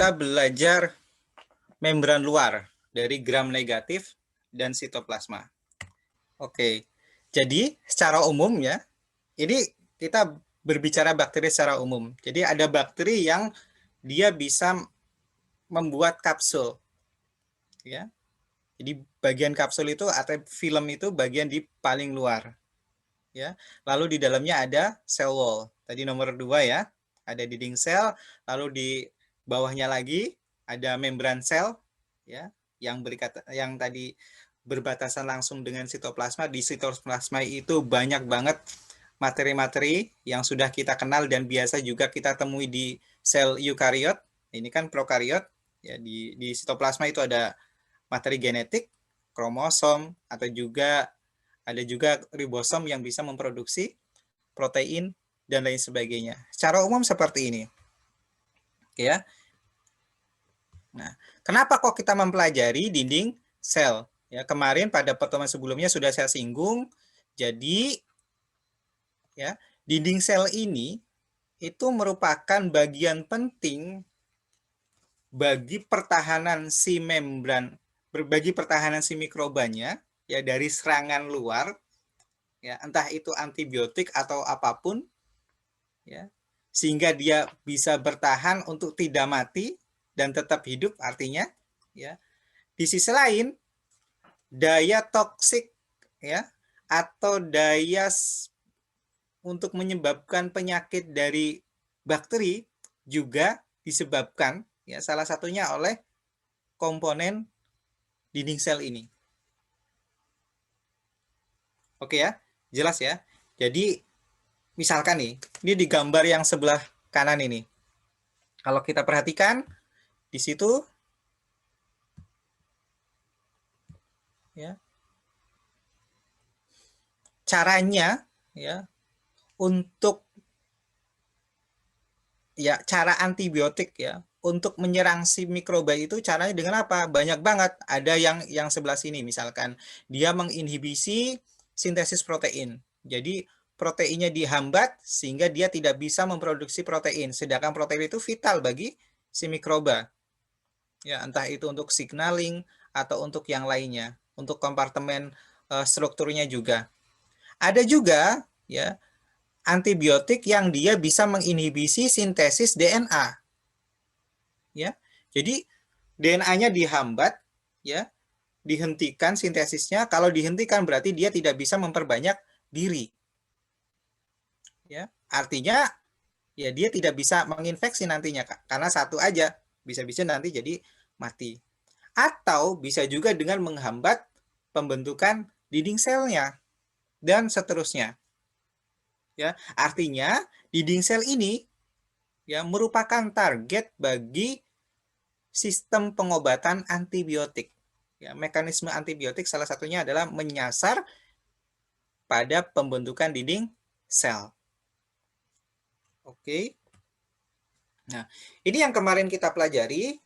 kita belajar membran luar dari gram negatif dan sitoplasma. Oke, jadi secara umum ya, ini kita berbicara bakteri secara umum. Jadi ada bakteri yang dia bisa membuat kapsul, ya. Jadi bagian kapsul itu atau film itu bagian di paling luar, ya. Lalu di dalamnya ada cell wall. Tadi nomor 2 ya, ada dinding sel. Lalu di bawahnya lagi ada membran sel, ya, yang tadi berbatasan langsung dengan sitoplasma. Di sitoplasma itu banyak banget materi-materi yang sudah kita kenal dan biasa juga kita temui di sel eukariot. Ini kan prokariot. Ya, di sitoplasma itu ada materi genetik, kromosom, atau juga ada juga ribosom yang bisa memproduksi protein dan lain sebagainya. Secara umum seperti ini. Oke ya. Nah, kenapa kok kita mempelajari dinding sel? Ya, kemarin pada pertemuan sebelumnya sudah saya singgung. Jadi ya, dinding sel ini itu merupakan bagian penting bagi pertahanan si membran, bagi pertahanan si mikrobanya ya dari serangan luar, ya entah itu antibiotik atau apapun, ya sehingga dia bisa bertahan untuk tidak mati dan tetap hidup. Artinya ya di sisi lain daya toksik ya atau daya untuk menyebabkan penyakit dari bakteri juga disebabkan ya salah satunya oleh komponen dinding sel ini. Oke ya, jelas ya. Jadi misalkan nih, ini di gambar yang sebelah kanan ini. Kalau kita perhatikan di situ ya. Caranya ya untuk ya cara antibiotik ya untuk menyerang si mikroba itu caranya dengan apa? Banyak banget. Ada yang sebelah sini misalkan dia menginhibisi sintesis protein. Jadi proteinnya dihambat sehingga dia tidak bisa memproduksi protein. Sedangkan protein itu vital bagi si mikroba. Ya, entah itu untuk signaling atau untuk yang lainnya, untuk kompartemen strukturnya juga. Ada juga ya antibiotik yang dia bisa menginhibisi sintesis DNA. Ya. Jadi DNA-nya dihambat ya, dihentikan sintesisnya. Kalau dihentikan berarti dia tidak bisa memperbanyak diri. Ya, artinya ya dia tidak bisa menginfeksi nantinya karena satu aja, bisa-bisa nanti jadi mati. Atau bisa juga dengan menghambat pembentukan dinding selnya dan seterusnya. Ya, artinya dinding sel ini ya merupakan target bagi sistem pengobatan antibiotik. Ya, mekanisme antibiotik salah satunya adalah menyasar pada pembentukan dinding sel. Oke. Nah, ini yang kemarin kita pelajari.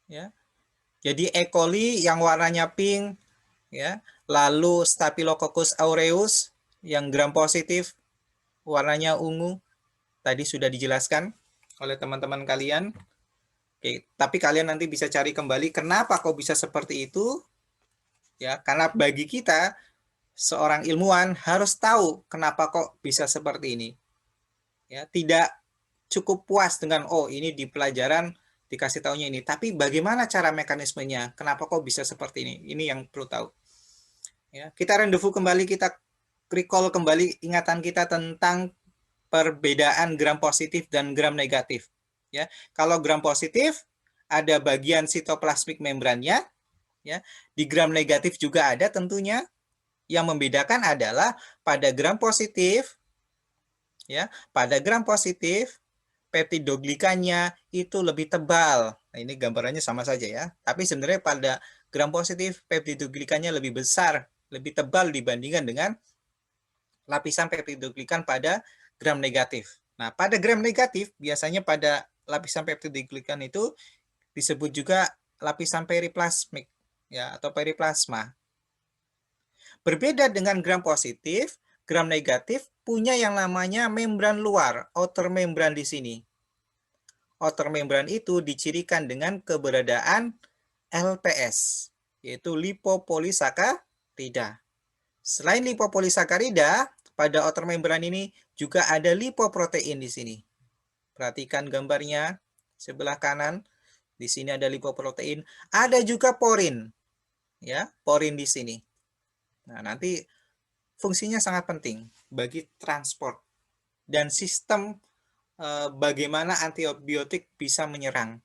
Ya. Jadi E. coli yang warnanya pink, ya. Lalu Staphylococcus aureus yang gram positif, warnanya ungu. Tadi sudah dijelaskan oleh teman-teman kalian. Oke, tapi kalian nanti bisa cari kembali kenapa kok bisa seperti itu. Ya, karena bagi kita seorang ilmuwan harus tahu kenapa kok bisa seperti ini. Ya, tidak cukup puas dengan oh ini di pelajaran dikasih taunya ini, tapi bagaimana cara mekanismenya? Kenapa kok bisa seperti ini? Ini yang perlu tahu. Ya, kita rendezvous kembali, kita recall kembali ingatan kita tentang perbedaan gram positif dan gram negatif. Ya, kalau gram positif ada bagian sitoplasmik membrannya, ya. Di gram negatif juga ada tentunya. Yang membedakan adalah pada gram positif, ya, pada gram positif peptidoglikannya itu lebih tebal. Nah, ini gambarannya sama saja ya. Tapi sebenarnya pada gram positif peptidoglikannya lebih besar, lebih tebal dibandingkan dengan lapisan peptidoglikan pada gram negatif. Nah, pada gram negatif biasanya pada lapisan peptidoglikan itu disebut juga lapisan periplasmik ya atau periplasma. Berbeda dengan gram positif, gram negatif punya yang namanya membran luar, outer membran di sini. outer membran itu dicirikan dengan keberadaan LPS, yaitu lipopolisakarida. Selain lipopolisakarida, pada outer membran ini juga ada lipoprotein di sini. Perhatikan gambarnya sebelah kanan. Di sini ada lipoprotein, ada juga porin. Ya, porin di sini. Nah, nanti fungsinya sangat penting bagi transport dan sistem bagaimana antibiotik bisa menyerang.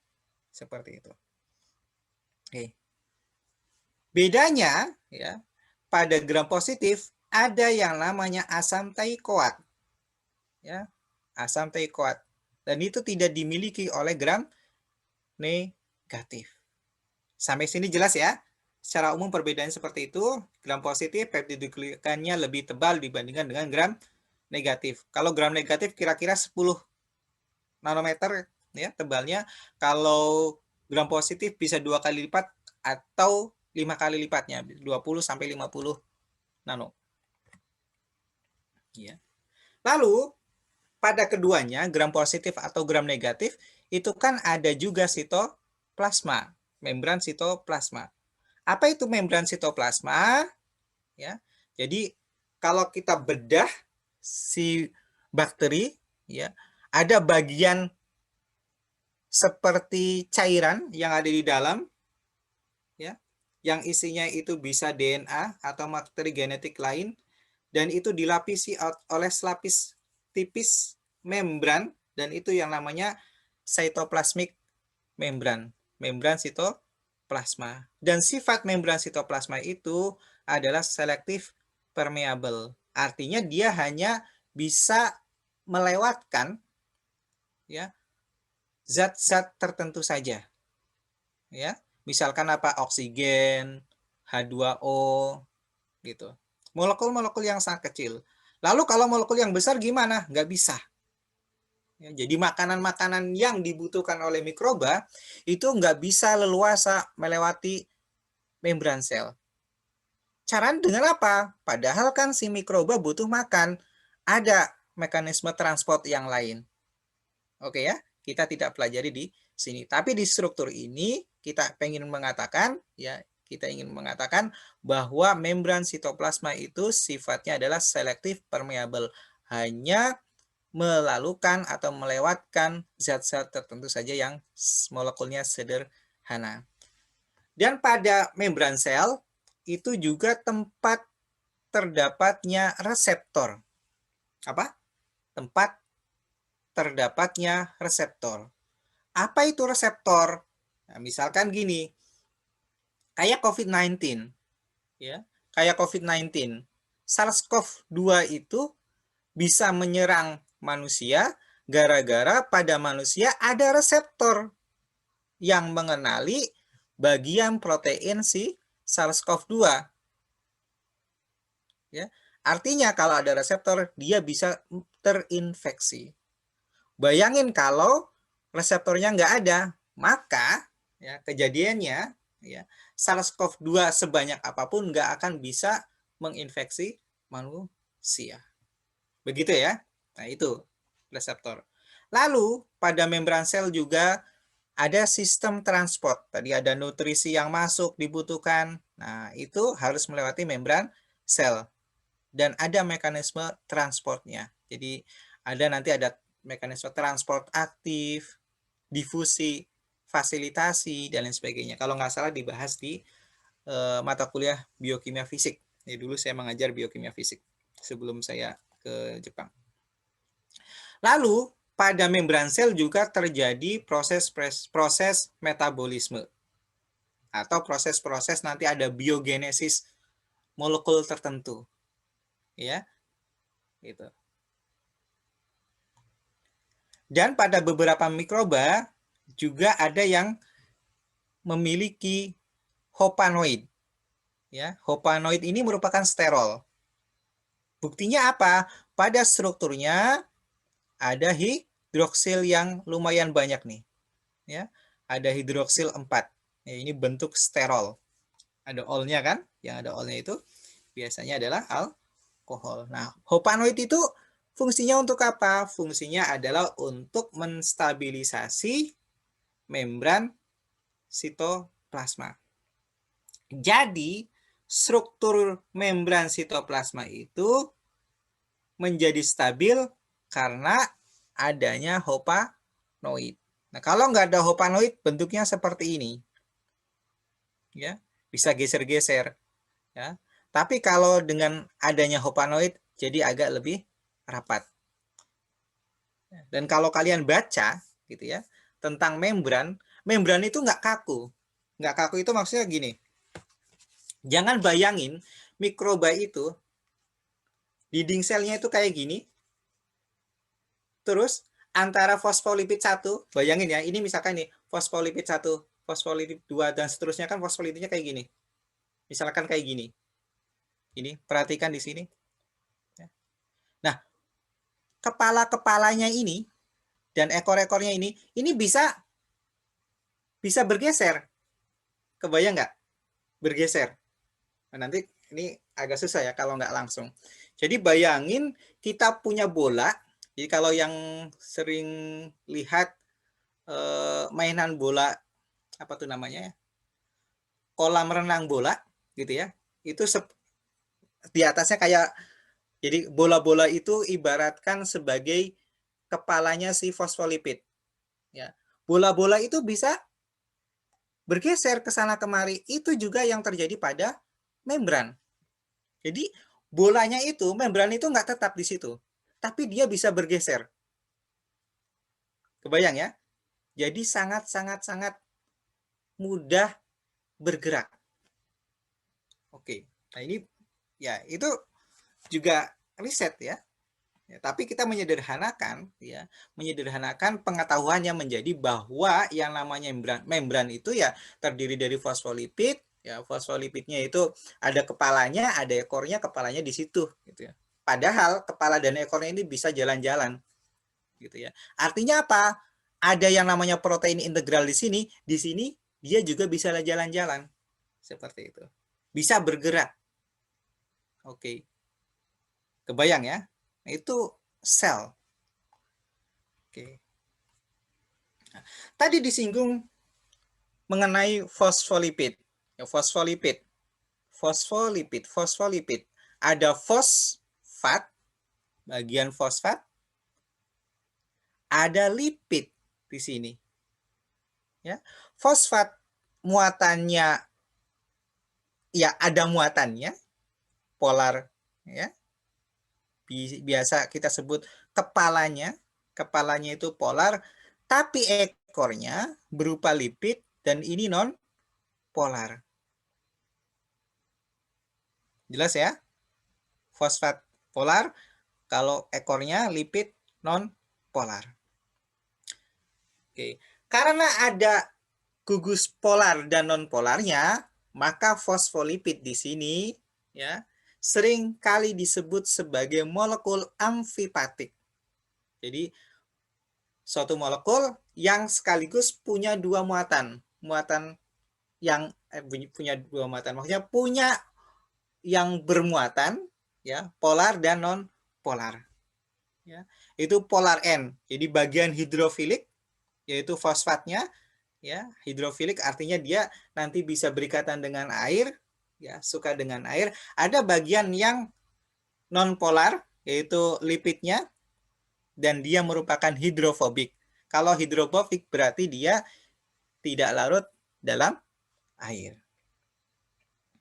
Seperti itu. Oke. Bedanya ya, pada gram positif ada yang namanya asam teikoat. Ya, asam teikoat. Dan itu tidak dimiliki oleh gram negatif. Sampai sini jelas ya? Secara umum perbedaan seperti itu. Gram positif peptidoglikannya lebih tebal dibandingkan dengan gram negatif. Kalau gram negatif kira-kira 10 nanometer ya tebalnya. Kalau gram positif bisa 2 kali lipat atau 5 kali lipatnya, 20 sampai 50 nano. Ya. Lalu pada keduanya, gram positif atau gram negatif, itu kan ada juga sitoplasma, membran sitoplasma. Apa itu membran sitoplasma? Ya, jadi kalau kita bedah si bakteri, ya, ada bagian seperti cairan yang ada di dalam, ya, yang isinya itu bisa DNA atau materi genetik lain, dan itu dilapisi oleh selapis tipis membran, dan itu yang namanya cytoplasmic membran, membran sitoplasma. Dan sifat membran sitoplasma itu adalah selektif permeable. Artinya dia hanya bisa melewatkan ya zat-zat tertentu saja. Ya, misalkan apa? Oksigen, H2O gitu. Molekul-molekul yang sangat kecil. Lalu kalau molekul yang besar gimana? Nggak bisa. Ya, jadi makanan-makanan yang dibutuhkan oleh mikroba itu nggak bisa leluasa melewati membran sel. Caranya dengan apa? Padahal kan si mikroba butuh makan. Ada mekanisme transport yang lain. Oke ya, kita tidak pelajari di sini. Tapi di struktur ini kita ingin mengatakan ya, kita ingin mengatakan bahwa membran sitoplasma itu sifatnya adalah selektif permeable, hanya melalukan atau melewatkan zat-zat tertentu saja yang molekulnya sederhana. Dan pada membran sel itu juga tempat terdapatnya reseptor. Apa? Tempat terdapatnya reseptor. Apa itu reseptor? Nah, misalkan gini, kayak COVID-19, ya, kayak COVID-19, SARS-CoV-2 itu bisa menyerang manusia gara-gara pada manusia ada reseptor yang mengenali bagian protein si SARS-CoV-2. Ya, artinya kalau ada reseptor dia bisa terinfeksi. Bayangin kalau reseptornya nggak ada, maka ya kejadiannya ya SARS-CoV-2 sebanyak apapun nggak akan bisa menginfeksi manusia. Begitu ya. Nah, itu reseptor. Lalu pada membran sel juga ada sistem transport. Tadi ada nutrisi yang masuk dibutuhkan. Nah, itu harus melewati membran sel. Dan ada mekanisme transportnya. Jadi nanti ada mekanisme transport aktif, difusi, fasilitasi, dan lain sebagainya. Kalau nggak salah dibahas di mata kuliah biokimia fisik. Jadi dulu saya mengajar biokimia fisik sebelum saya ke Jepang. Lalu pada membran sel juga terjadi proses metabolisme atau proses-proses nanti ada biogenesis molekul tertentu, ya, gitu. Dan pada beberapa mikroba juga ada yang memiliki hopanoid. Ya, hopanoid ini merupakan sterol. Buktinya apa? Pada strukturnya ada hidroksil yang lumayan banyak nih. Ya, ada hidroksil 4. Ya, ini bentuk sterol. Ada olnya kan? Yang ada olnya itu biasanya adalah alkohol. Nah, hopanoid itu Fungsinya untuk apa? Fungsinya adalah untuk menstabilisasi membran sitoplasma. Jadi, struktur membran sitoplasma itu menjadi stabil karena adanya hopanoid. Nah, kalau nggak ada hopanoid, bentuknya seperti ini. Ya, bisa geser-geser. Ya. Tapi kalau dengan adanya hopanoid, jadi agak lebih rapat. Dan kalau kalian baca, gitu ya, tentang membran, membran itu nggak kaku. Nggak kaku itu maksudnya gini. Jangan bayangin mikroba itu, dinding selnya itu kayak gini, terus antara fosfolipid 1, bayangin ya, ini misalkan nih, fosfolipid 1, fosfolipid 2, dan seterusnya kan fosfolipidnya kayak gini. Misalkan kayak gini. Ini, perhatikan di sini. Nah, kepala-kepalanya ini, dan ekor-ekornya ini bisa bergeser. Kebayang nggak? Bergeser. Nah, nanti ini agak susah ya kalau nggak langsung. Jadi bayangin kita punya bola. Jadi kalau yang sering lihat mainan bola, apa tuh namanya ya, kolam renang bola gitu ya, itu di atasnya kayak, jadi bola-bola itu ibaratkan sebagai kepalanya si fosfolipid ya. Bola-bola itu bisa bergeser ke sana kemari, itu juga yang terjadi pada membran. Jadi bolanya itu, membran itu nggak tetap di situ, tapi dia bisa bergeser. Kebayang ya? Jadi sangat mudah bergerak. Oke, nah ini ya itu juga riset ya. Ya, tapi kita menyederhanakan ya, menyederhanakan pengetahuannya menjadi bahwa yang namanya membran itu ya terdiri dari fosfolipid, ya fosfolipidnya itu ada kepalanya, ada ekornya, kepalanya di situ gitu ya. Padahal kepala dan ekornya ini bisa jalan-jalan gitu ya. Artinya apa? Ada yang namanya protein integral di sini dia juga bisa jalan-jalan seperti itu. Bisa bergerak. Oke. Kebayang ya? Nah, itu sel. Oke. Nah, tadi disinggung mengenai fosfolipid. Ya, fosfolipid. Fosfolipid. Ada fosfat, bagian fosfat. Ada lipid di sini. Ya. Fosfat muatannya ya ada muatannya, polar ya. Biasa kita sebut kepalanya itu polar, tapi ekornya berupa lipid dan ini non polar. Jelas ya? Fosfat polar, kalau ekornya lipid non polar. Oke, karena ada gugus polar dan non polarnya, maka fosfolipid di sini ya sering kali disebut sebagai molekul amfipatik. Jadi suatu molekul yang sekaligus punya dua muatan. Muatan yang punya dua muatan, maksudnya punya yang bermuatan ya, polar dan non polar. Ya, itu polar N. Jadi bagian hidrofilik yaitu fosfatnya ya, hidrofilik artinya dia nanti bisa berikatan dengan air ya, suka dengan air. Ada bagian yang non polar yaitu lipidnya dan dia merupakan hidrofobik. Kalau hidrofobik berarti dia tidak larut dalam air.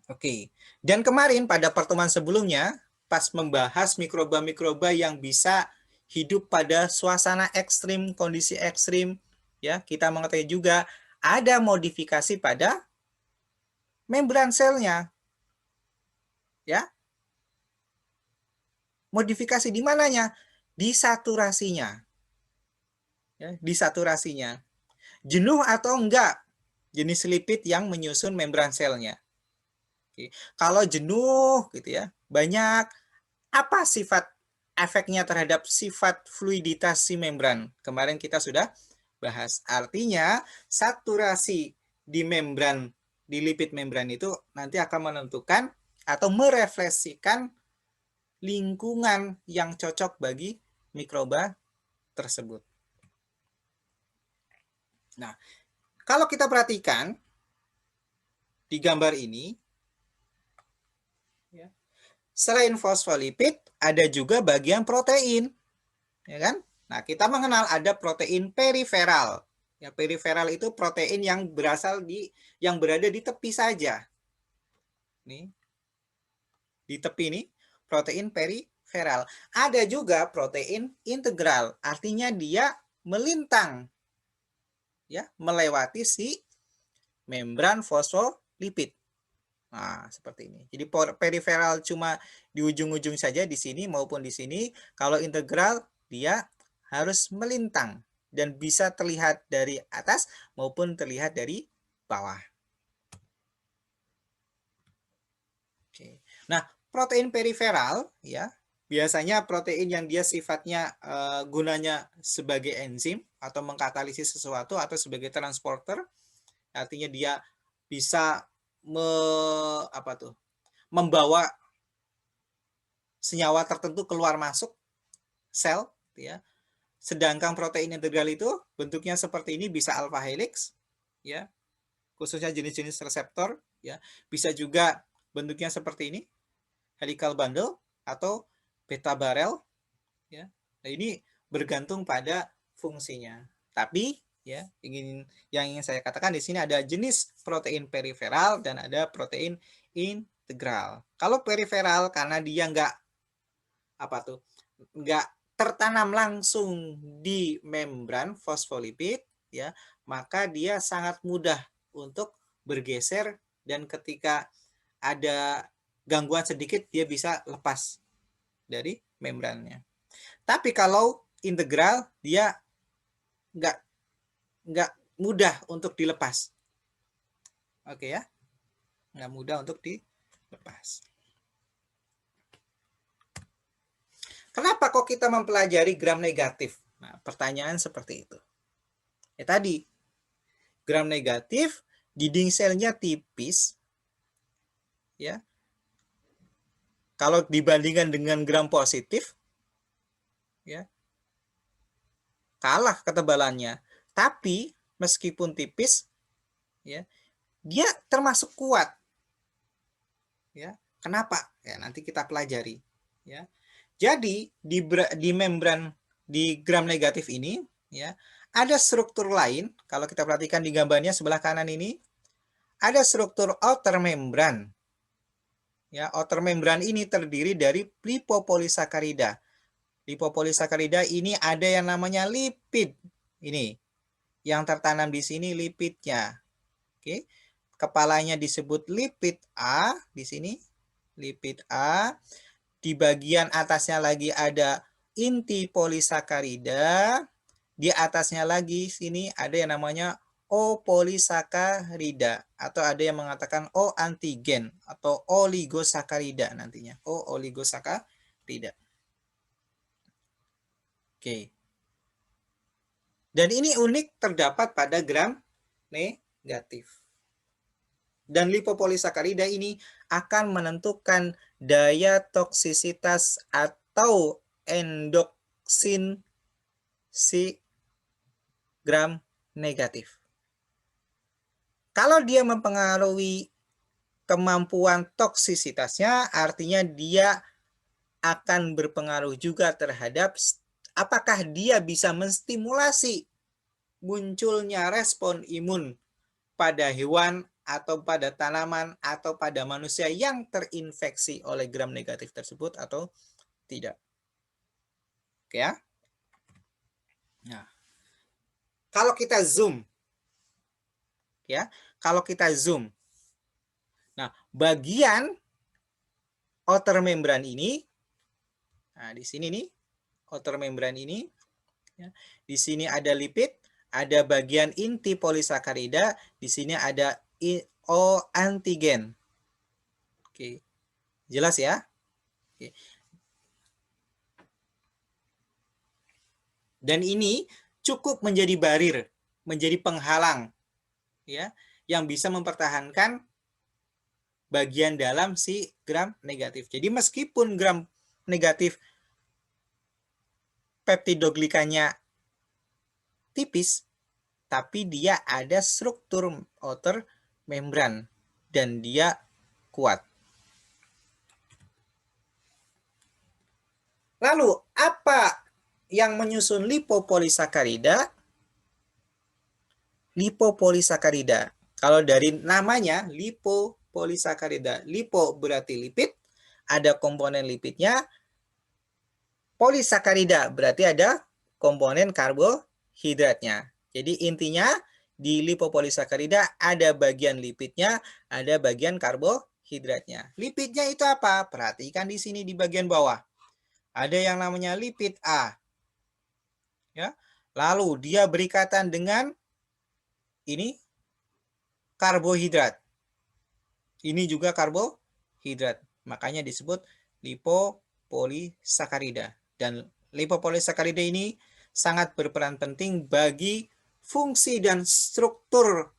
Oke, dan kemarin pada pertemuan sebelumnya, pas membahas mikroba-mikroba yang bisa hidup pada suasana ekstrim, kondisi ekstrim, ya kita mengetahui juga ada modifikasi pada membran selnya. Ya, modifikasi di mananya? Di saturasinya. Ya, di saturasinya. Jenuh atau enggak jenis lipid yang menyusun membran selnya. Oke. Kalau jenuh gitu ya, banyak apa sifat efeknya terhadap sifat fluiditas si membran? Kemarin kita sudah bahas. Artinya saturasi di membran, di lipid membran itu nanti akan menentukan atau merefleksikan lingkungan yang cocok bagi mikroba tersebut. Nah, kalau kita perhatikan di gambar ini, ya, selain fosfolipid, ada juga bagian protein, ya kan? Nah, kita mengenal ada protein periferal. Ya, periferal itu protein yang yang berada di tepi saja. Nih, di tepi ini protein periferal. Ada juga protein integral, artinya dia melintang, ya, melewati si membran fosfolipid. Nah, seperti ini. Jadi periferal cuma di ujung-ujung saja di sini maupun di sini. Kalau integral dia harus melintang dan bisa terlihat dari atas maupun terlihat dari bawah. Oke. Nah, protein periferal ya biasanya protein yang dia sifatnya gunanya sebagai enzim atau mengkatalisis sesuatu atau sebagai transporter. Artinya dia bisa membawa senyawa tertentu keluar masuk sel, ya. Sedangkan protein integral itu bentuknya seperti ini, bisa alpha helix, ya, khususnya jenis-jenis reseptor, ya. Bisa juga bentuknya seperti ini, helical bundle atau beta barrel, ya. Nah, ini bergantung pada fungsinya. Tapi ya, yang ingin saya katakan di sini ada jenis protein periferal dan ada protein integral. Kalau periferal karena dia nggak tertanam langsung di membran fosfolipid, ya, maka dia sangat mudah untuk bergeser dan ketika ada gangguan sedikit dia bisa lepas dari membrannya. Tapi kalau integral dia nggak mudah untuk dilepas. Oke ya, nggak mudah untuk dilepas. Kenapa kok kita mempelajari gram negatif? Nah, pertanyaan seperti itu. Ya tadi, gram negatif, dinding selnya tipis, ya. Kalau dibandingkan dengan gram positif, ya, kalah ketebalannya. Tapi meskipun tipis, ya, dia termasuk kuat. Ya, kenapa? Ya, nanti kita pelajari. Ya, jadi di membran di gram negatif ini, ya, ada struktur lain. Kalau kita perhatikan di gambarnya sebelah kanan ini, ada struktur outer membran. Ya, outer membran ini terdiri dari lipopolisakarida. Lipopolisakarida ini ada yang namanya lipid. Ini yang tertanam di sini lipidnya. Oke. Kepalanya disebut lipid A di sini. Lipid A. Di bagian atasnya lagi ada inti polisakarida. Di atasnya lagi sini ada yang namanya O polisakarida atau ada yang mengatakan O antigen atau oligosakarida nantinya. O oligosakarida. Oke. Dan ini unik terdapat pada gram negatif. Dan lipopolisakarida ini akan menentukan daya toksisitas atau endoksin si gram negatif. Kalau dia mempengaruhi kemampuan toksisitasnya, artinya dia akan berpengaruh juga terhadap apakah dia bisa menstimulasi munculnya respon imun pada hewan atau pada tanaman atau pada manusia yang terinfeksi oleh gram negatif tersebut atau tidak. Oke ya. Nah, kalau kita zoom, ya, kalau kita zoom, nah, bagian outer membran ini, nah, di sini nih, outer membran ini, ya, di sini ada lipid, ada bagian inti polisakarida, di sini ada O antigen. Oke, jelas ya? Oke. Dan ini cukup menjadi barir, menjadi penghalang, ya, yang bisa mempertahankan bagian dalam si gram negatif. Jadi meskipun gram negatif peptidoglikannya tipis, tapi dia ada struktur outer membran dan dia kuat. Lalu apa yang menyusun lipopolisakarida? Lipopolisakarida. Kalau dari namanya lipopolisakarida, lipo berarti lipid, ada komponen lipidnya. Polisakarida berarti ada komponen karbohidratnya. Jadi intinya di lipopolisakarida ada bagian lipidnya, ada bagian karbohidratnya. Lipidnya itu apa? Perhatikan di sini di bagian bawah. Ada yang namanya lipid A. Ya. Lalu dia berikatan dengan ini karbohidrat. Ini juga karbohidrat. Makanya disebut lipopolisakarida. Dan lipopolisakarida ini sangat berperan penting bagi fungsi dan struktur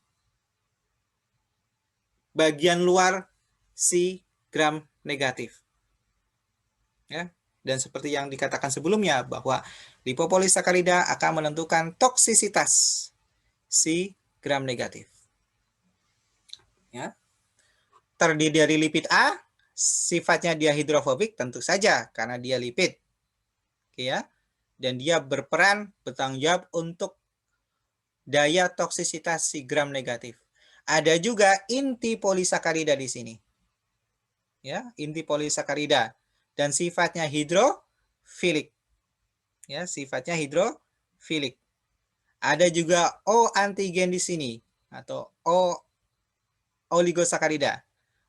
bagian luar si gram negatif. Ya. Dan seperti yang dikatakan sebelumnya bahwa lipopolisakarida akan menentukan toksisitas si gram negatif. Ya. Terdiri dari lipid A, sifatnya dia hidrofobik tentu saja karena dia lipid. Oke ya. Dan dia bertanggung jawab untuk daya toksisitas si gram negatif. Ada juga inti polisakarida di sini. Ya, inti polisakarida dan sifatnya hidrofilik. Ya, sifatnya hidrofilik. Ada juga O antigen di sini atau oligosakarida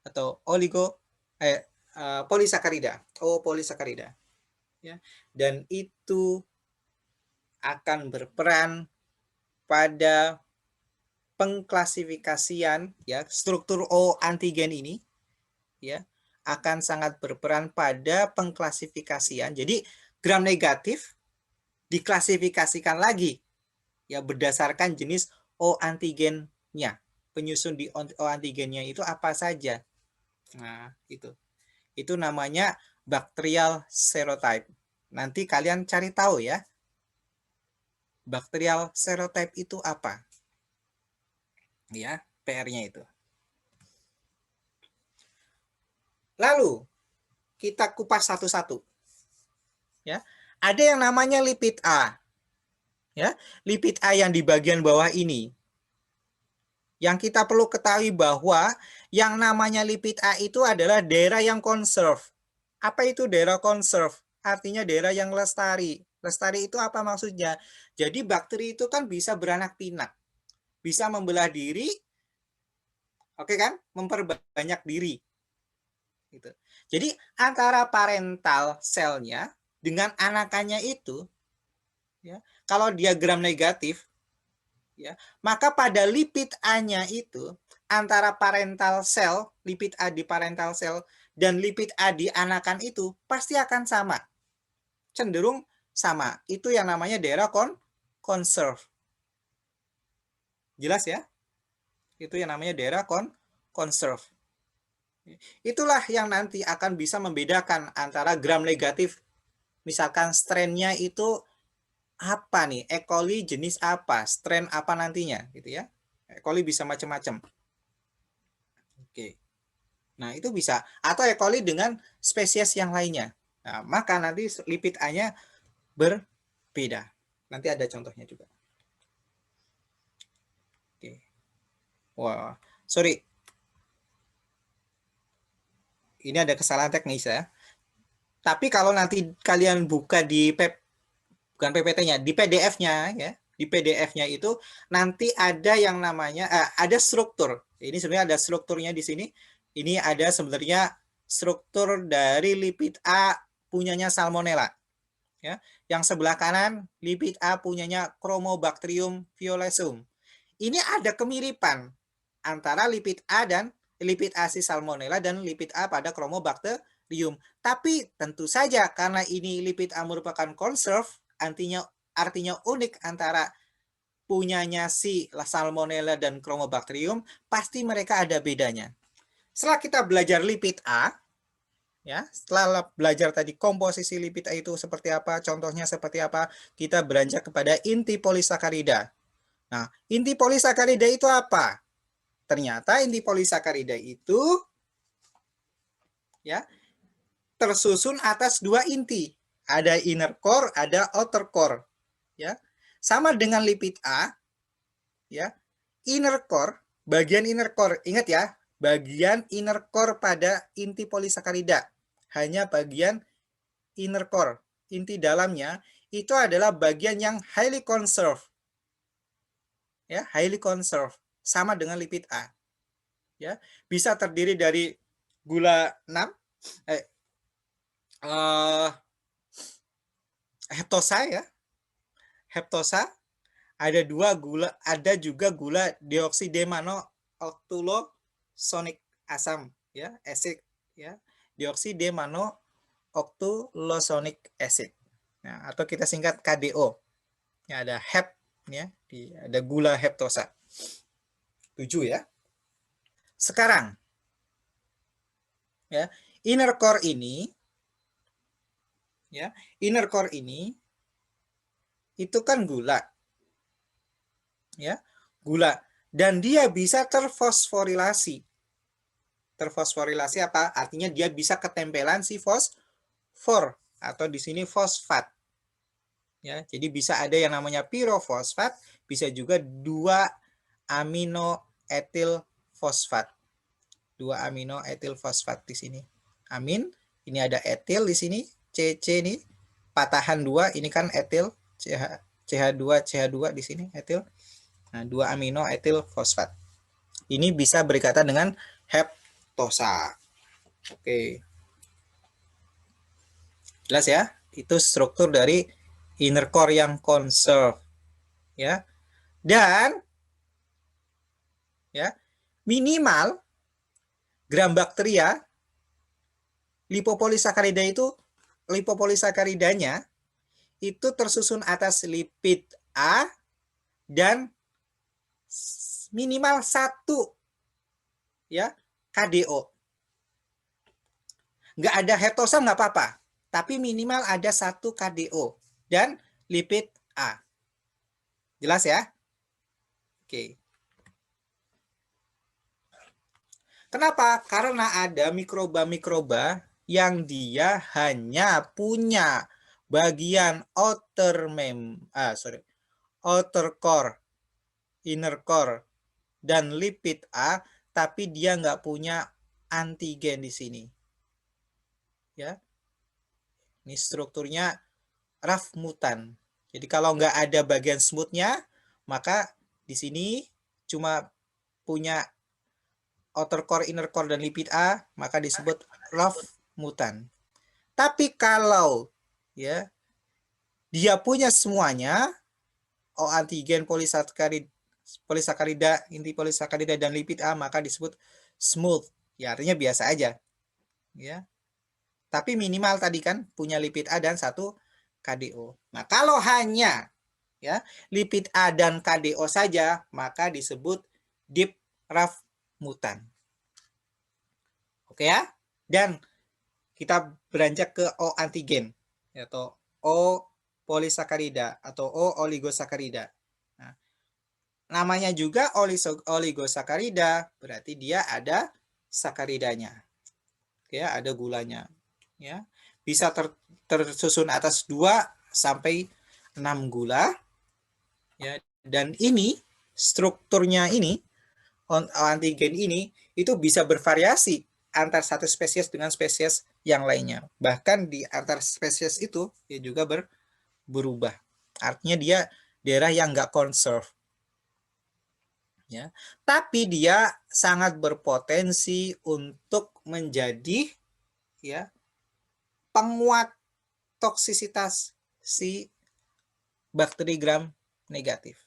atau polisakarida, O polisakarida. Ya, dan itu akan berperan pada pengklasifikasian ya struktur O antigen ini ya akan sangat berperan pada pengklasifikasian. Jadi gram negatif diklasifikasikan lagi ya berdasarkan jenis O antigennya. Penyusun di O antigennya itu apa saja. Nah, itu. Itu namanya bacterial serotype. Nanti kalian cari tahu ya. Bacterial serotype itu apa? Ya, PR-nya itu. Lalu kita kupas satu-satu. Ya, ada yang namanya lipid A. Ya, lipid A yang di bagian bawah ini. Yang kita perlu ketahui bahwa yang namanya lipid A itu adalah daerah yang conserve. Apa itu daerah conserve? Artinya daerah yang lestari. Lestari itu apa maksudnya? Jadi bakteri itu kan bisa beranak pinak. Bisa membelah diri, oke kan? Memperbanyak diri. Gitu. Jadi antara parental selnya dengan anakannya itu, ya, kalau dia gram negatif, ya, maka pada lipid A-nya itu antara parental sel, lipid A di parental sel dan lipid A di anakan itu pasti akan sama, cenderung sama. Itu yang namanya daerah conserve. Jelas ya? Itu yang namanya daerah conserve. Itulah yang nanti akan bisa membedakan antara gram negatif, misalkan strain-nya itu apa nih, E. coli jenis apa, strain apa nantinya, gitu ya. E. coli bisa macam-macam. Oke. Nah, itu bisa. Atau E. coli dengan spesies yang lainnya. Nah, maka nanti lipid A-nya berbeda. Nanti ada contohnya juga. Oke. Wah, sorry. Ini ada kesalahan teknis ya. Tapi kalau nanti kalian buka di bukan PPT-nya, di PDF-nya ya, di PDF-nya itu nanti ada yang namanya ada struktur. Ini sebenarnya ada strukturnya di sini. Ini ada sebenarnya struktur dari lipid A punyanya Salmonella. Ya, yang sebelah kanan lipid A punyanya Chromobacterium violacum. Ini ada kemiripan antara lipid A dan lipid A si Salmonella dan lipid A pada Chromobacterium. Tapi tentu saja karena ini lipid A merupakan conserve, artinya unik antara punyanya si Salmonella dan Chromobacterium, pasti mereka ada bedanya. Setelah kita belajar lipid A, Ya, setelah belajar tadi komposisi lipid itu seperti apa, contohnya seperti apa, kita beranjak kepada inti polisakarida. Nah, inti polisakarida itu apa? Ternyata inti polisakarida itu ya tersusun atas dua inti. Ada inner core, ada outer core. Ya, sama dengan lipid A, ya. Inner core, bagian inner core, ingat ya, bagian inner core pada inti polisakarida. Hanya bagian inner core, inti dalamnya itu adalah bagian yang highly conserved. Ya, highly conserved, sama dengan lipid A. Ya, bisa terdiri dari gula 6 heptosa ya. Heptosa ada juga gula deoksidemonooktulosonik asam ya, acid ya. Deoksidemonooktulosonik acid. Nah, atau kita singkat KDO. Ya, ada hep ya, ada gula heptosa. 7 ya. Sekarang ya, inner core ini itu kan gula. Ya, gula dan dia bisa terfosforilasi. Terfosforilasi apa? Artinya dia bisa ketempelan si fosfor atau di sini fosfat. Ya, jadi bisa ada yang namanya pirofosfat, bisa juga 2-aminoetil fosfat. 2-aminoetil fosfat di sini. Amin. Ini ada etil di sini, CC ini patahan 2, ini kan etil, CH2 di sini etil. Nah, 2-aminoetil fosfat. Ini bisa berikatan dengan heptosa. Oke. Jelas ya? Itu struktur dari inner core yang conserve. Ya. Dan ya, minimal gram bakteria lipopolisakaridanya itu tersusun atas lipid A dan minimal 1 ya KDO. Nggak ada heptosa nggak apa-apa, tapi minimal ada 1 KDO dan lipid A. Jelas ya? Oke. Kenapa? Karena ada mikroba-mikroba yang dia hanya punya bagian outer core, inner core, dan lipid A, tapi dia nggak punya antigen di sini. Ya, ini strukturnya RAF mutan. Jadi kalau nggak ada bagian smoothnya, maka di sini cuma punya outer core, inner core, dan lipid A, maka disebut RAF mutan. Tapi kalau ya dia punya semuanya, antigen, polisakarida, inti polisakarida, dan lipid A, maka disebut smooth. Ya, artinya biasa aja. Ya. Tapi minimal tadi kan punya lipid A dan 1 KDO. Nah, kalau hanya ya lipid A dan KDO saja, maka disebut deep RAF mutan. Oke ya? Dan kita beranjak ke O antigen atau O polisakarida atau O oligosakarida. Nah, namanya juga oligosakarida, berarti dia ada sakaridanya. Ya, ada gulanya. Ya. Bisa tersusun atas 2 sampai 6 gula. Ya, dan ini strukturnya ini antigen ini itu bisa bervariasi antar satu spesies dengan spesies yang lainnya. Bahkan di antar spesies itu dia juga berubah. Artinya dia daerah yang nggak conserve. Ya. Tapi dia sangat berpotensi untuk menjadi ya penguat toksisitas si bakteri gram negatif.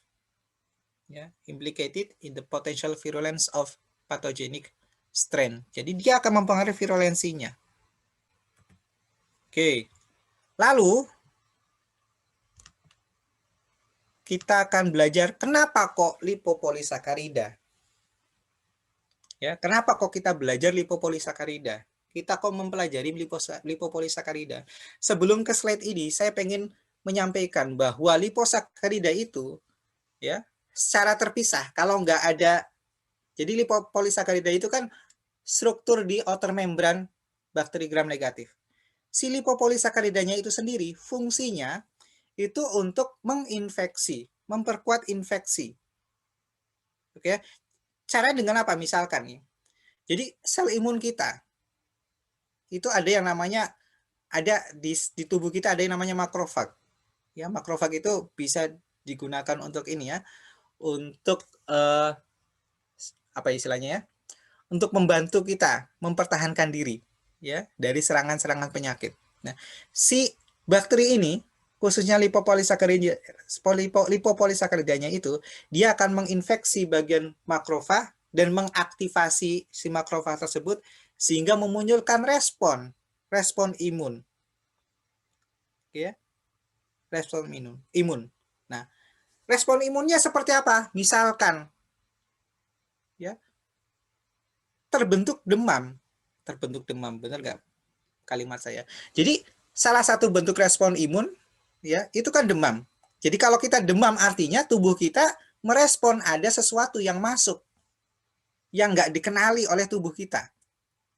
Ya, implicated in the potential virulence of pathogenic strain. Jadi dia akan mempengaruhi virulensinya. Oke. Lalu kita akan belajar kenapa kok lipopolisakarida. Ya, kenapa kok kita belajar lipopolisakarida? kita kok mempelajari lipopolisakarida. Sebelum ke slide ini, saya pengen menyampaikan bahwa liposakarida itu ya secara terpisah. Kalau nggak ada, jadi lipopolisakarida itu kan struktur di outer membran bakteri gram negatif. Si lipopolisacaridanya itu sendiri fungsinya itu untuk menginfeksi, memperkuat infeksi. Oke, cara dengan apa? Misalkan nih, jadi sel imun kita itu ada yang namanya di tubuh kita ada yang namanya makrofag. Ya, makrofag itu bisa digunakan untuk ini ya, untuk apa istilahnya ya? Untuk membantu kita mempertahankan diri ya dari serangan-serangan penyakit. Nah, si bakteri ini khususnya lipopolisacaridanya itu dia akan menginfeksi bagian makrofag dan mengaktifasi si makrofag tersebut sehingga memunculkan respon imun. Ya. Respon imun. Nah, respon imunnya seperti apa? Misalkan ya terbentuk demam, benar nggak kalimat saya? Jadi salah satu bentuk respon imun ya itu kan demam. Jadi kalau kita demam artinya tubuh kita merespon ada sesuatu yang masuk yang nggak dikenali oleh tubuh kita.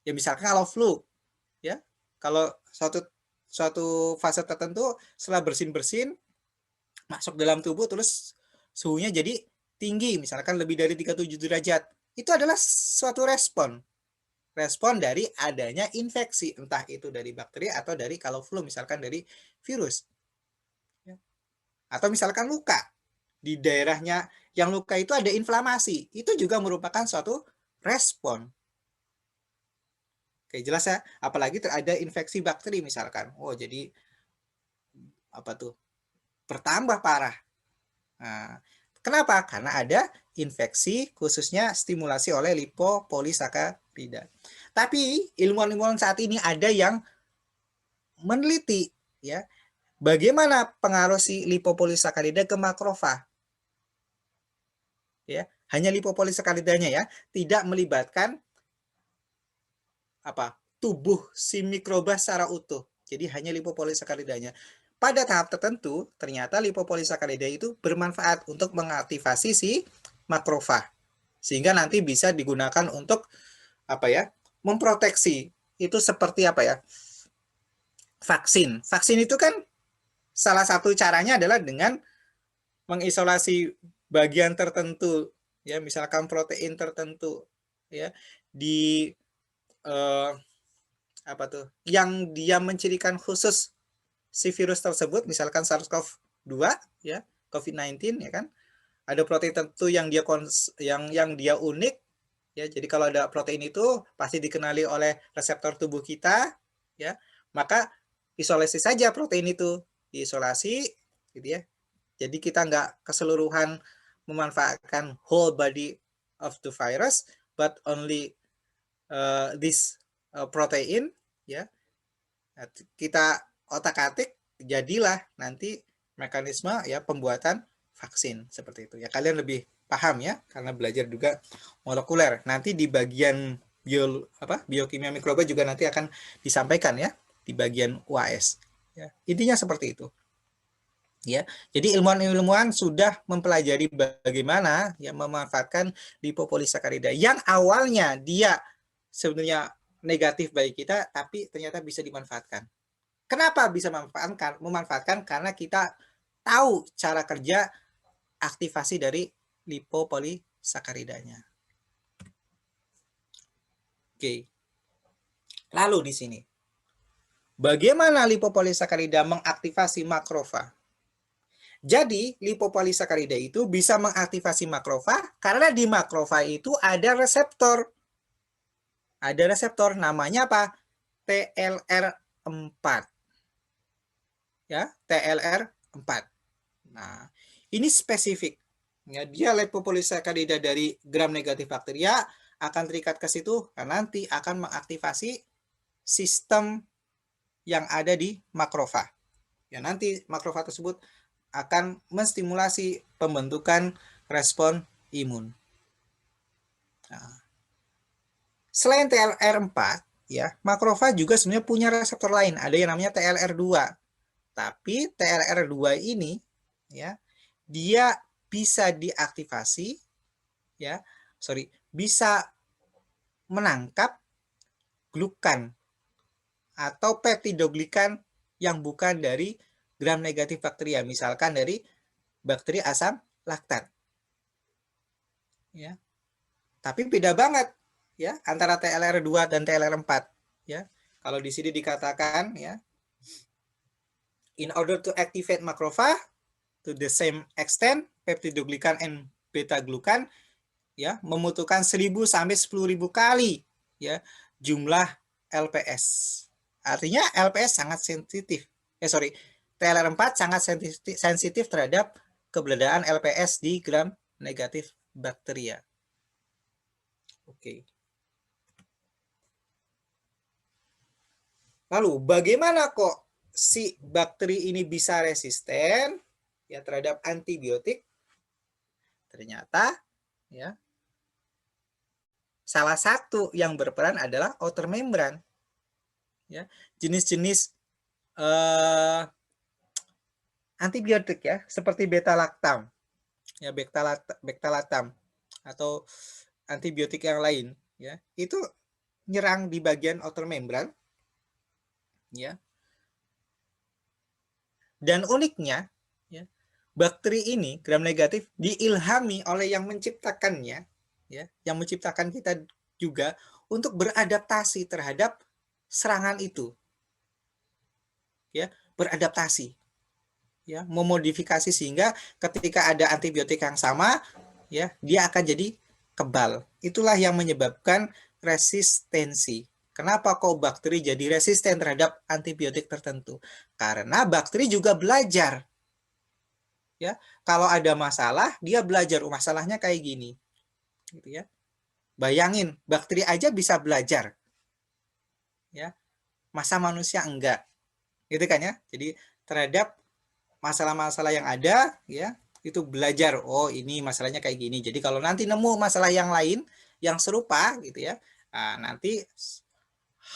Ya misalkan kalau flu, ya kalau suatu fase tertentu setelah bersin masuk dalam tubuh terus suhunya jadi tinggi, misalkan lebih dari 37 derajat. Itu adalah suatu respon dari adanya infeksi, entah itu dari bakteri atau dari kalau flu misalkan dari virus. Atau misalkan luka, di daerahnya yang luka itu ada inflamasi, itu juga merupakan suatu respon. Oke, jelas ya, apalagi ada infeksi bakteri misalkan. Oh, jadi apa tuh? Bertambah parah. Nah, kenapa? Karena ada infeksi khususnya stimulasi oleh lipopolisakarida. Tapi ilmuwan-ilmuwan saat ini ada yang meneliti ya bagaimana pengaruh si lipopolisakarida ke makrofag. Ya, hanya lipopolisacaridanya ya, tidak melibatkan apa? Tubuh si mikroba secara utuh. Jadi hanya lipopolisacaridanya. Pada tahap tertentu, ternyata lipopolisakarida itu bermanfaat untuk mengaktifasi si makrofag. Sehingga nanti bisa digunakan untuk apa ya? Memproteksi. Itu seperti apa ya? Vaksin. Vaksin itu kan salah satu caranya adalah dengan mengisolasi bagian tertentu ya, misalkan protein tertentu ya di apa tuh yang dia mencirikan khusus si virus tersebut, misalkan SARS-CoV-2 ya, COVID-19 ya kan, ada protein tertentu yang dia unik ya. Jadi kalau ada protein itu pasti dikenali oleh reseptor tubuh kita ya, maka isolasi saja protein itu, diisolasi gitu ya. Jadi kita nggak keseluruhan memanfaatkan whole body of the virus, but only this protein ya. Kita otak-atik, jadilah nanti mekanisme ya pembuatan vaksin seperti itu ya. Kalian lebih paham ya karena belajar juga molekuler. Nanti di bagian biokimia mikroba juga nanti akan disampaikan ya di bagian UAS. Ya, intinya seperti itu. Ya, jadi ilmuwan-ilmuwan sudah mempelajari bagaimana ya memanfaatkan lipopolisakarida yang awalnya dia sebenarnya negatif bagi kita, tapi ternyata bisa dimanfaatkan. Kenapa bisa memanfaatkan? Karena kita tahu cara kerja aktivasi dari lipopolisakaridanya. Oke. Lalu di sini, bagaimana lipopolisakarida mengaktifasi makrofag? Jadi, lipopolisakarida itu bisa mengaktifasi makrofag karena di makrofag itu ada reseptor. Ada reseptor namanya apa? TLR4. Ya, TLR4. Nah, ini spesifik. Ya, dia lipopolisakarida dari gram negatif bakteria akan terikat ke situ karena nanti akan mengaktifasi sistem yang ada di makrofag. Ya, nanti makrofag tersebut akan menstimulasi pembentukan respon imun. Nah, selain TLR4, ya, makrofag juga sebenarnya punya reseptor lain. Ada yang namanya TLR2. Tapi TLR2 ini ya, dia bisa diaktifasi ya, bisa menangkap glukan atau peptidoglikan yang bukan dari gram negatif bakteria, misalkan dari bakteri asam laktat. Ya. Tapi beda banget ya antara TLR2 dan TLR4 ya. Kalau di sini dikatakan ya, in order to activate macrophage to the same extent, peptidoglican and beta glucan ya membutuhkan 1000 sampai 10.000 kali ya jumlah LPS. Artinya LPS sangat sensitif. TLR4 sangat sensitif terhadap keberadaan LPS di gram negatif bakteria. Oke. Lalu bagaimana kok si bakteri ini bisa resisten ya terhadap antibiotik? Ternyata ya salah satu yang berperan adalah outer membran. Ya, jenis-jenis antibiotik ya seperti beta-lactam, ya beta-lactam atau antibiotik yang lain ya itu nyerang di bagian outer membran ya. Dan uniknya ya, bakteri ini gram negatif diilhami oleh yang menciptakannya ya, yang menciptakan kita juga untuk beradaptasi terhadap serangan itu. Ya, beradaptasi. Ya, memodifikasi sehingga ketika ada antibiotik yang sama ya, dia akan jadi kebal. Itulah yang menyebabkan resistensi. Kenapa kok bakteri jadi resisten terhadap antibiotik tertentu? Karena bakteri juga belajar. Ya, kalau ada masalah, dia belajar. Masalahnya kayak gini. Gitu ya. Bayangin, bakteri aja bisa belajar. Ya. Masa manusia enggak. Gitu kan ya. Jadi terhadap masalah-masalah yang ada ya, itu belajar. Oh, ini masalahnya kayak gini. Jadi kalau nanti nemu masalah yang lain yang serupa gitu ya. Nah, nanti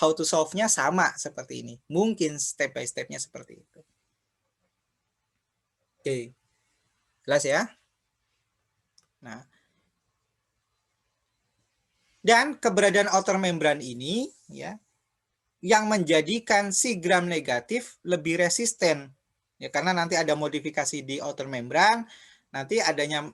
how to solve-nya sama seperti ini. Mungkin step by step-nya seperti itu. Oke. Jelas ya? Nah, dan keberadaan outer membran ini ya yang menjadikan si gram negatif lebih resisten ya karena nanti ada modifikasi di outer membran, nanti adanya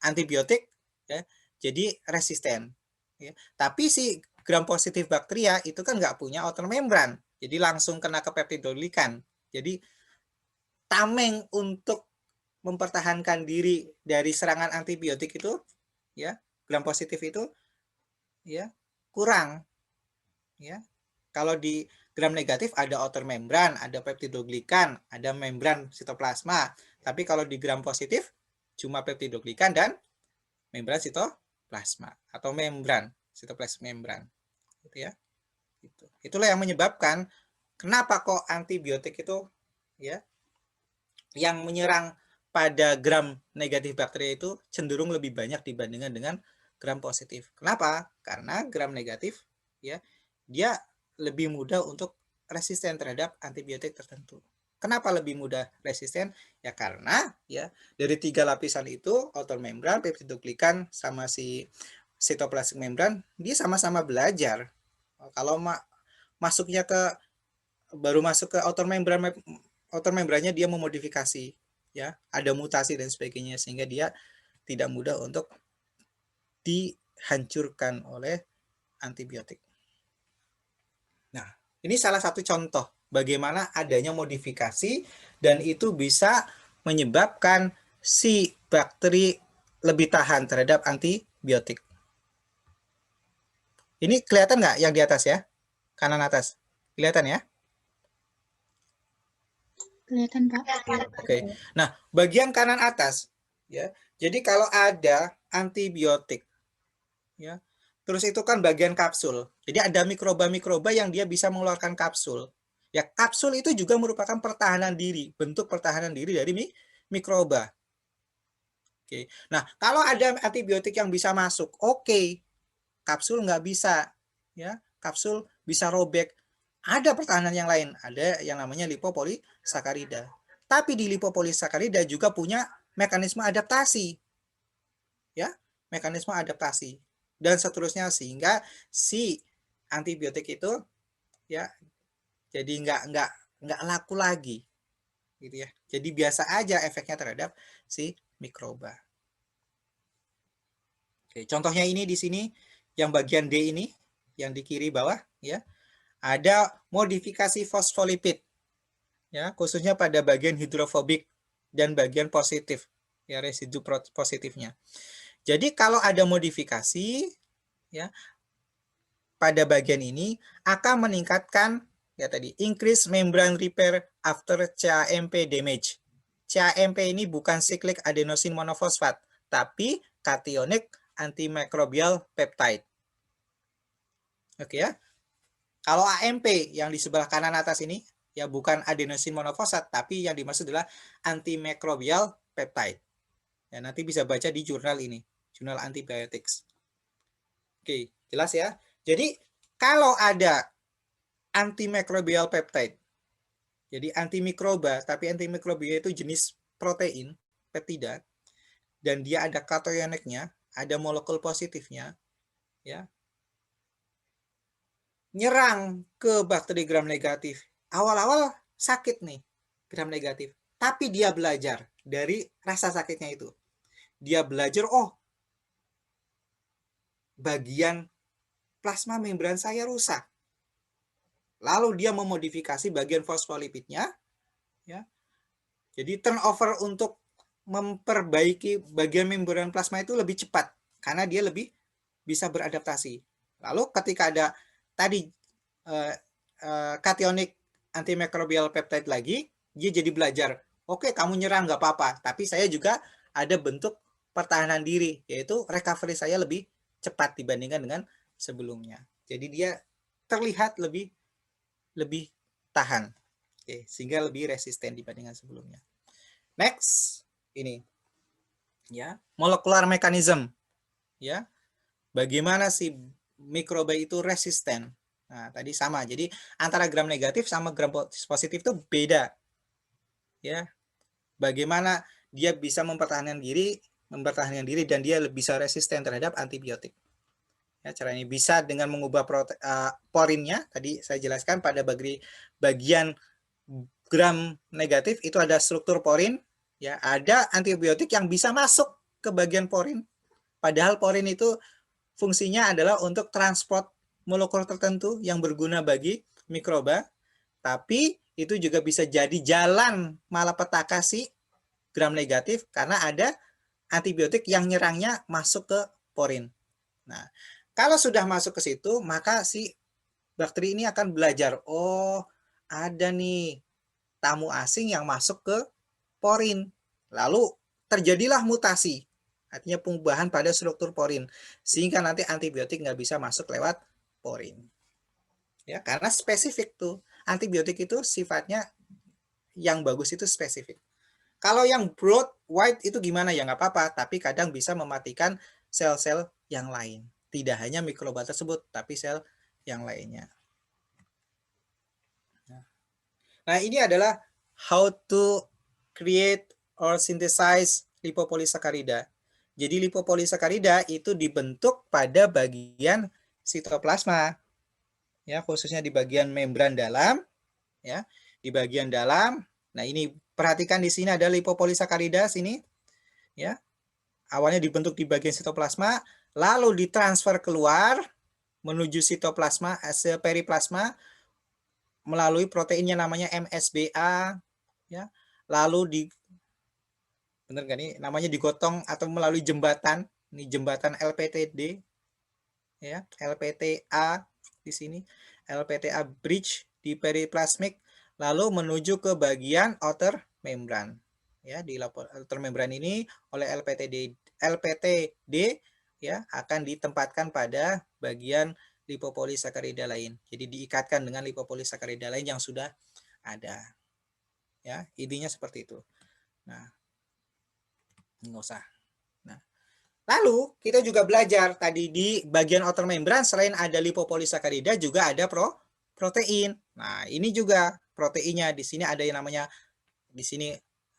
antibiotik ya jadi resisten ya. Tapi si gram positif bakteria itu kan nggak punya outer membran, jadi langsung kena ke peptidoglikan, jadi tameng untuk mempertahankan diri dari serangan antibiotik itu ya, gram positif itu ya kurang ya. Kalau di gram negatif ada outer membran, ada peptidoglikan, ada membran sitoplasma. Tapi kalau di gram positif cuma peptidoglikan dan membran sitoplasma atau membran sitoplasma membran, gitu ya. Itulah yang menyebabkan kenapa kok antibiotik itu ya yang menyerang pada gram negatif bakteri itu cenderung lebih banyak dibandingkan dengan gram positif. Kenapa? Karena gram negatif ya dia lebih mudah untuk resisten terhadap antibiotik tertentu. Kenapa lebih mudah resisten? Ya karena ya dari 3 lapisan itu outer membran, peptidoglikan sama si sitoplasmic membran dia sama-sama belajar. Kalau masuknya ke baru masuk ke outer membrannya dia memodifikasi ya, ada mutasi dan sebagainya sehingga dia tidak mudah untuk dihancurkan oleh antibiotik. Nah, ini salah satu contoh bagaimana adanya modifikasi dan itu bisa menyebabkan si bakteri lebih tahan terhadap antibiotik. Ini kelihatan nggak yang di atas ya? Kanan atas. Kelihatan ya? Kelihatan, Pak. Oke. Nah, bagian kanan atas ya. Jadi kalau ada antibiotik ya. Terus itu kan bagian kapsul. Jadi ada mikroba-mikroba yang dia bisa mengeluarkan kapsul. Ya, kapsul itu juga merupakan pertahanan diri, bentuk pertahanan diri dari mikroba. Oke. Nah, kalau ada antibiotik yang bisa masuk, oke. Kapsul nggak bisa ya. kapsul bisa robek. Ada pertahanan yang lain, ada yang namanya lipopolisakarida. Tapi di lipopolisakarida juga punya mekanisme adaptasi. Ya, mekanisme adaptasi dan seterusnya, sehingga si antibiotik itu ya jadi nggak laku lagi gitu ya. Jadi biasa aja efeknya terhadap si mikroba. Oke, contohnya ini di sini yang bagian D ini, yang di kiri bawah ya. Ada modifikasi fosfolipid ya, khususnya pada bagian hidrofobik dan bagian positif ya, residu positifnya. Jadi kalau ada modifikasi ya pada bagian ini akan meningkatkan ya tadi increase membrane repair after CAMP damage. CAMP ini bukan cyclic adenosine monofosfat, tapi cationic antimicrobial peptide. Oke ya. Kalau AMP yang di sebelah kanan atas ini ya bukan adenosine monofosfat, tapi yang dimaksud adalah antimicrobial peptide. Ya, nanti bisa baca di jurnal ini, jurnal antibiotics. Oke, jelas ya. Jadi kalau ada antimicrobial peptide, jadi antimikroba, tapi antimikrobia itu jenis protein, peptida, dan dia ada katayoniknya, ada molekul positifnya, ya, nyerang ke bakteri gram negatif. Awal-awal sakit nih, gram negatif. Tapi dia belajar dari rasa sakitnya itu. Dia belajar, oh, bagian plasma membran saya rusak. Lalu dia memodifikasi bagian fosfolipidnya, ya. Jadi turnover untuk memperbaiki bagian membran plasma itu lebih cepat karena dia lebih bisa beradaptasi. Lalu ketika ada tadi cationic antimicrobial peptide lagi, dia jadi belajar, oke, kamu nyerang nggak apa-apa, tapi saya juga ada bentuk pertahanan diri, yaitu recovery saya lebih cepat dibandingkan dengan sebelumnya. Jadi dia terlihat lebih tahan, oke, sehingga lebih resisten dibandingkan sebelumnya. Next, ini ya, molecular mechanism ya. Bagaimana si mikroba itu resisten? Nah, tadi sama. Jadi antara gram negatif sama gram positif itu beda. Ya. Bagaimana dia bisa mempertahankan diri dan dia bisa resisten terhadap antibiotik. Ya, cara ini bisa dengan mengubah porinnya. Tadi saya jelaskan pada bagian gram negatif itu ada struktur porin, ya, ada antibiotik yang bisa masuk ke bagian porin. Padahal porin itu fungsinya adalah untuk transport molekul tertentu yang berguna bagi mikroba, tapi itu juga bisa jadi jalan malapetaka si gram negatif karena ada antibiotik yang nyerangnya masuk ke porin. Nah, kalau sudah masuk ke situ, maka si bakteri ini akan belajar, oh, ada nih tamu asing yang masuk ke porin. Lalu terjadilah mutasi, artinya perubahan pada struktur porin, sehingga nanti antibiotik nggak bisa masuk lewat porin. Ya, karena spesifik tuh. Antibiotik itu sifatnya yang bagus itu spesifik. Kalau yang broad, wide itu gimana ya nggak apa-apa, tapi kadang bisa mematikan sel-sel yang lain. Tidak hanya mikroba tersebut, tapi sel yang lainnya. Nah, ini adalah how to create or synthesize lipopolisakarida. Jadi lipopolisakarida itu dibentuk pada bagian sitoplasma, ya, khususnya di bagian membran dalam, ya, di bagian dalam. Nah, ini perhatikan di sini ada lipopolisakarida sini, ya. Awalnya dibentuk di bagian sitoplasma, lalu ditransfer keluar menuju sitoplasma, periplasma, melalui proteinnya namanya MSBA, ya, lalu bener gak nih namanya digotong atau melalui jembatan, ini jembatan LPTD, ya, LPTA di sini, LPTA bridge di periplasmik, lalu menuju ke bagian outer membran, ya, di outer membran ini oleh LPTD ya akan ditempatkan pada bagian lipopolisakarida lain. Jadi diikatkan dengan lipopolisakarida lain yang sudah ada. Ya, intinya seperti itu. Nah, nggak usah. Nah, Lalu kita juga belajar tadi di bagian outer membran selain ada lipopolisakarida juga ada protein. Nah, ini juga proteinnya. Di sini ada yang namanya di sini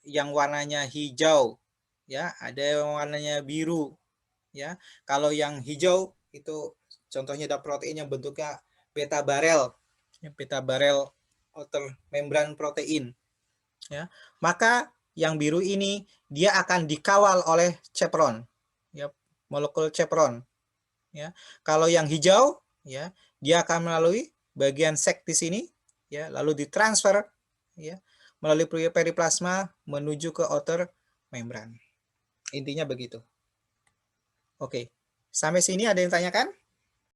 yang warnanya hijau ya, ada yang warnanya biru ya. Kalau yang hijau itu contohnya ada protein yang bentuknya beta barel. Beta barel outer membran protein ya. Maka yang biru ini dia akan dikawal oleh chevron ya, molekul chevron ya. Kalau yang hijau ya, dia akan melalui bagian sek di sini ya, lalu ditransfer ya melalui periplasma menuju ke outer membran. Intinya begitu. Oke. Sampai sini ada yang tanyakan?